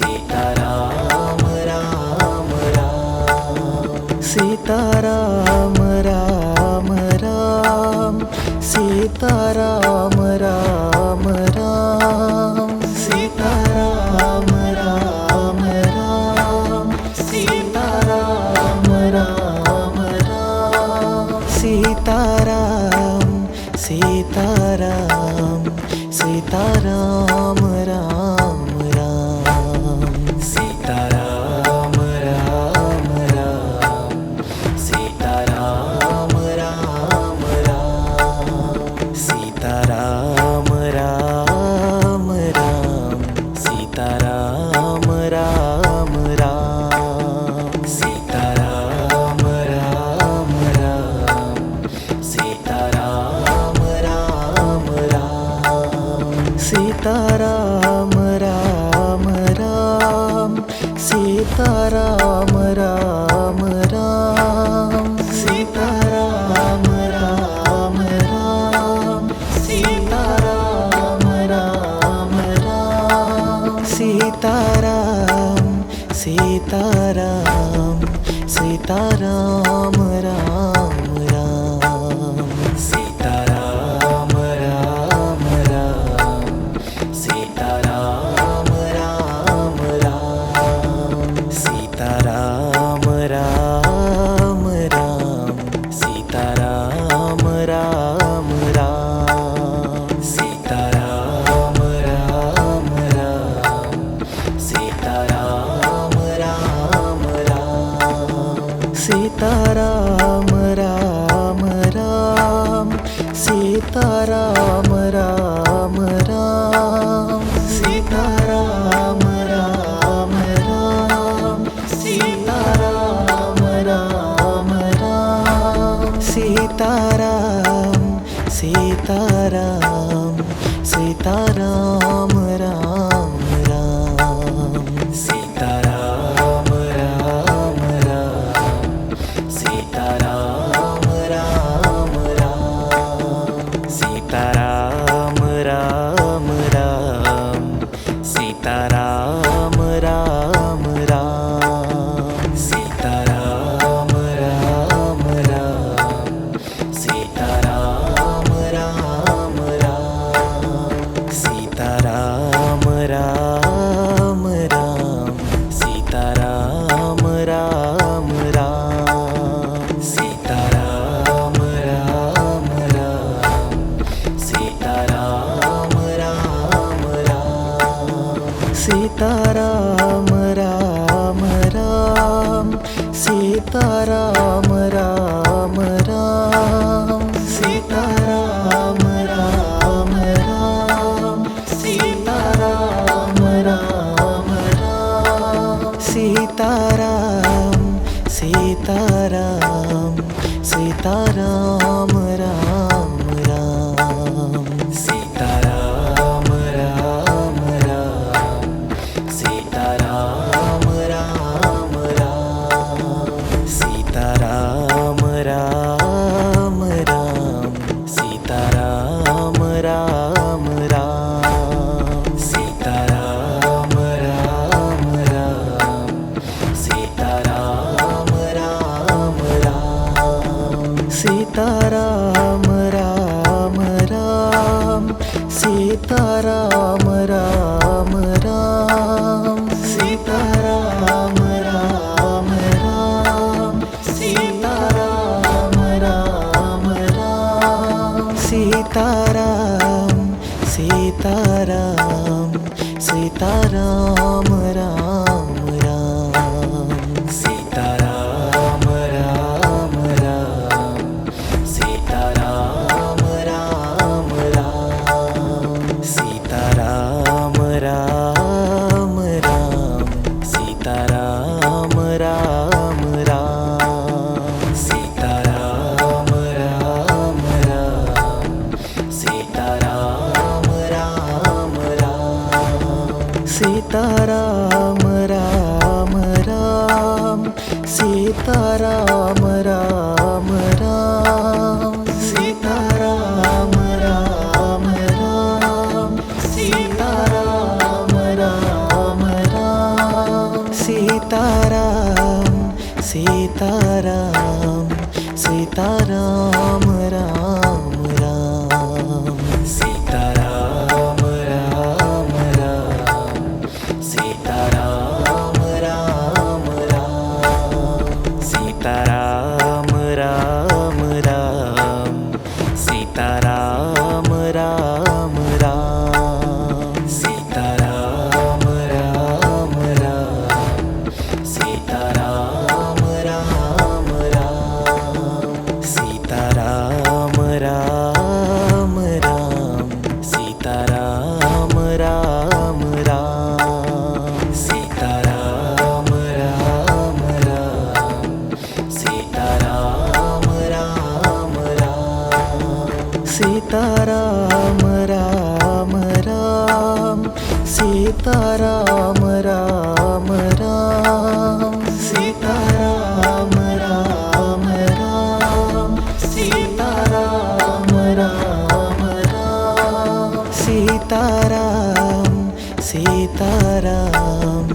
Sitaram Ram Ram Sitaram Ram Ram Sitaram Ram Ram Sitaram Ram Ram Sitaram Ram Ram Sitaram Sitaram Sitaram Ram Ram Sitaram Ram Ram Sitaram Ram Ram Sitaram Ram Ram Sitaram Ram Ram Sitaram Ram Ram Sitaram Ram Ram Sitaram Ram Ram Sitaram Ram Ram Sitaram Ram Ram Sitaram Ram Ram Sitaram Sitaram Sitaram Ram Ram Sitaram Ram Ram Sitaram Ram Ram Sitaram Ram Ram Sitaram Ram Ram Sitaram Ram Ram Sitaram Ram Ram Sitaram Ram Ram Sitaram Ram Ram Sitaram Ram Ram Sitaram Ram Ram Sitaram Sitaram Sitaram Ram Ram Sitaram Ram Ram Sitaram Ram Ram Sitaram Ram Ram Sitaram Ram Ram Sitaram Ram Ram Sitaram Ram Ram Sitaram Ram Ram Sitaram Ram Ram Sitaram Ram Ram Sitaram Ram Ram Sitaram Ram Ram Sitaram Ram Ram Sitaram Ram Ram Sitaram Ram Ram Sitaram Sitaram Sitaram Ram Ram Sitaram Ram Ram Sitaram Ram Ram Sitaram Ram Ram Sitaram Ram Ram Sitaram Ram Ram Sitaram Ram Ram Sitaram Ram Ram Sitaram Ram Ram Sitaram Ram Ram Sitaram Ram Ram Sitaram Sitaram Sitaram Ram Ram Sitaram Ram Ram Sitaram Ram Ram Sitaram Ram Ram Sitaram Ram Ram Sitaram Ram Ram Sitaram Ram Ram Sitaram Ram Ram Sitaram Ram Ram Sitaram Ram Ram Sitaram Ram Ram Sitaram Sitaram Sitaram Ram Ram Sitaram Ram Ram Sitaram Ram Ram Sitaram Ram Ram Sitaram Ram Ram Sitaram Ram Ram Sitaram Ram Ram Sitaram Ram Ram Sitaram Ram Ram Sitaram Ram Ram Sitaram Ram Ram Sitaram Ram Ram Sitaram Ram Ram Sitaram Ram Ram Sitaram Ram Ram Sitaram Sitaram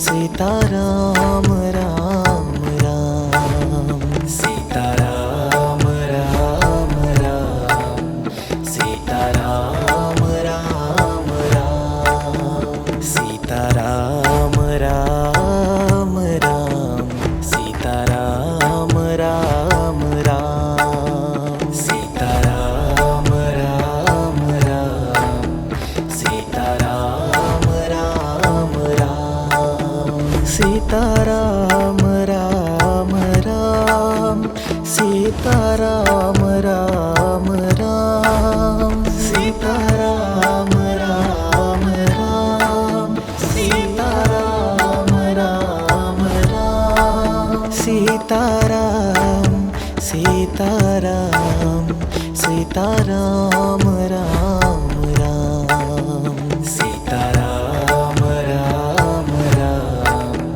Sitaram Ram Ram Sitaram Ram Ram Sitaram Ram Ram Sitaram Ram Ram Sitaram Ram Ram Sitaram Ram Ram Sitaram Ram Ram Sitaram Ram Ram Sitaram Ram Ram Sitaram Ram Ram Sitaram Ram Ram Sitaram Sitaram Sitaram Ram Ram Sitaram Ram Ram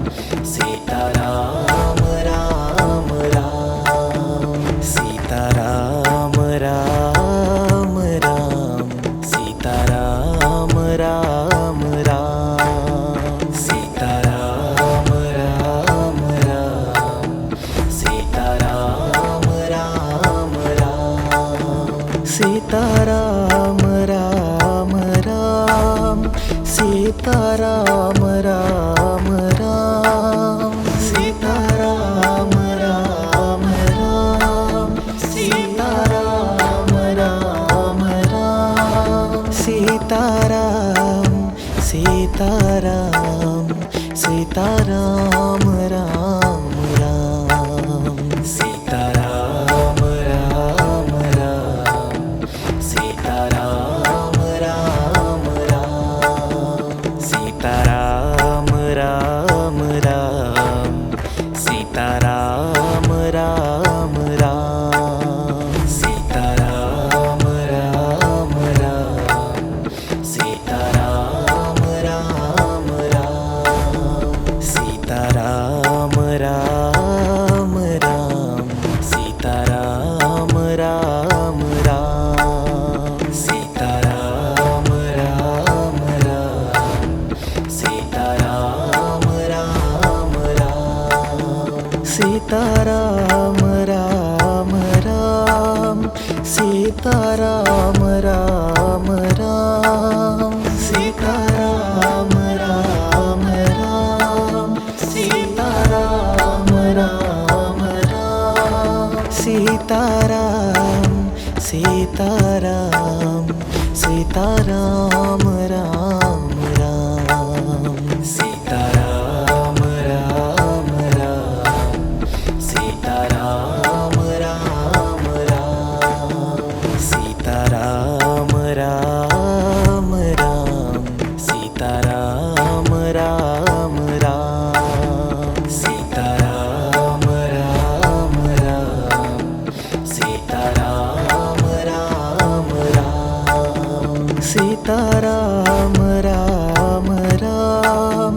Sitaram Ram Ram Sitaram Ram Ram Sitaram Ram Ram Sitaram Ram Ram Sitaram Ram Ram Sitaram Ram Ram Sitaram Ram Ram Sitaram Ram Ram Sitaram Ram Ram Sitaram Sitaram Sitaram Ram Ram Sitaram Ram Ram Sitaram Ram Ram Sitaram Ram Ram Sitaram Ram Ram Sitaram Ram Ram Sitaram Ram Ram Sitaram Ram Ram Sitaram Ram Ram Sitaram Ram Ram Sitaram Ram Ram Sitaram Ram Ram Sitaram Ram Ram Sitaram Ram Ram Sitaram Ram Ram Sitaram Sitaram Sitaram Ram Ram Sitaram Ram Ram Sitaram Ram Ram Sitaram Ram Ram Sitaram Ram Ram Sitaram Ram Ram Sitaram Ram Ram Sitaram Ram Ram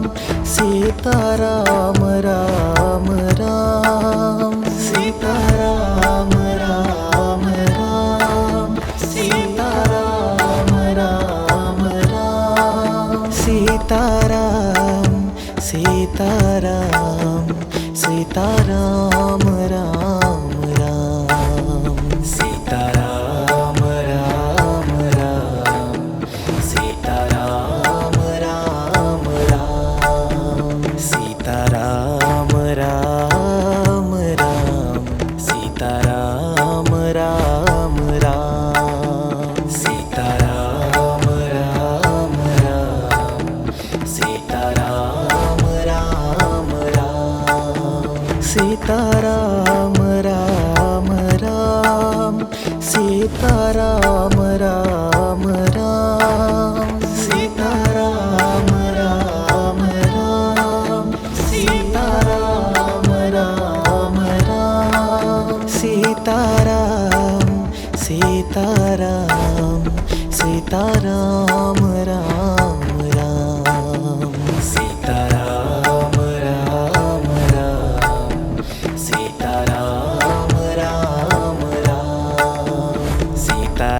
Sitaram Ram Ram Sitaram Ram Ram Sitaram Ram Ram Sitaram Sitaram Sitaram Sitaram Ram Ram Sitaram Ram Ram Sitaram Ram Ram Sitaram Ram Ram Sitaram Ram Ram Sitaram Ram Ram Sitaram Ram Ram Sitaram Ram Ram Sitaram